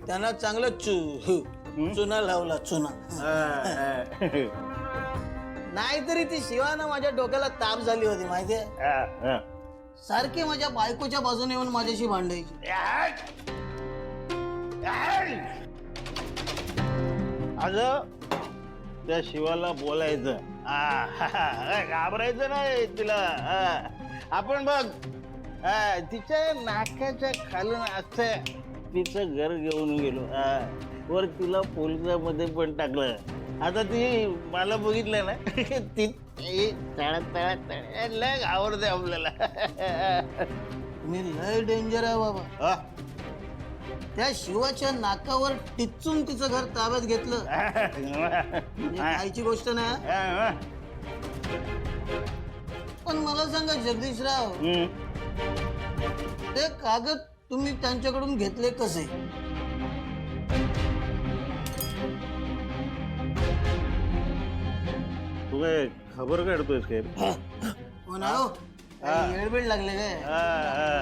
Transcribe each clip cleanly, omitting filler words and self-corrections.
त्यांना चांगलं चुना लावला चुना. नाहीतरी ती शिवाना माझ्या डोक्याला ताप झाली होती माहितीये. सारखी माझ्या बायकोच्या बाजूने येऊन माझ्याशी भांडायची. अगं त्या शिवाला बोलायचं, घाबरायचं नाही तिला. आपण बघ तिच्या नाकाच्या खालून असं तिचं घर घेऊन गेलो, वर तिला पोलिसामध्ये पण टाकलं. आता ती मला बघितलं ना ती लय आवडते आपल्याला. तुम्ही लय डेंजर आहे बाबा. त्या शिवाच्या नाकावर टिचून तिचं घर ताब्यात घेतलं म्हणजे खायची गोष्ट नाही. पण मला सांगा जगदीशराव, ते कागद तुम्ही त्यांच्याकडून घेतले कसे? तू काय खबर काढतोयस काय? हो ना. हो येडबीड लागले काय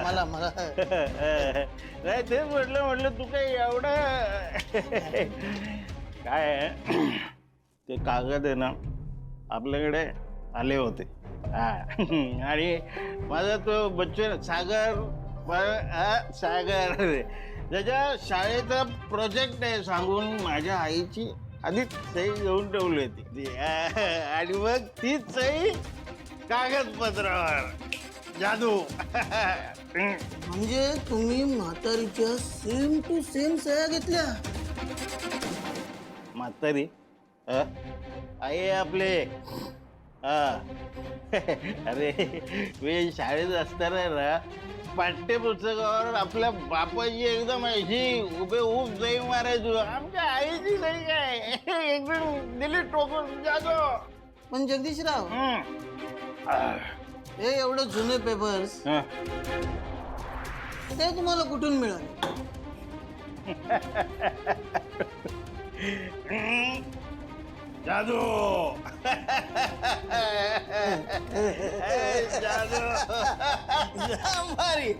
मला मला नाही ते म्हटलं तू काय एवढं काय ते कागद आहे ना आपल्याकडे आले होते. आणि माझा तो बच्चन सागर त्याच्या शाळेचा प्रोजेक्ट आहे सांगून माझ्या आईची आधीच सही घेऊन ठेवली होती. आणि मग तीच सही कागदपत्रावर. जादू. म्हणजे तुम्ही म्हातारीच्या सेम टू सेम सह्या घेतल्या? म्हातारी आई आपले. अरे मी शाळेत असताना ना पाठ्यपुस्तकावर आपल्या बापाची एकदम अशी उभे सही मारायचो. आमच्या आईची सही काय एकदम दिली टोकून. जादू. पण जगदीशराव, हे एवढं जुने पेपर्स ते तुम्हाला कुठून मिळाले? जादू. जादू. जाम भारी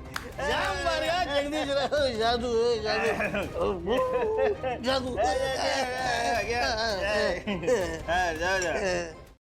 जगदीशराव. जादू जादू जादू.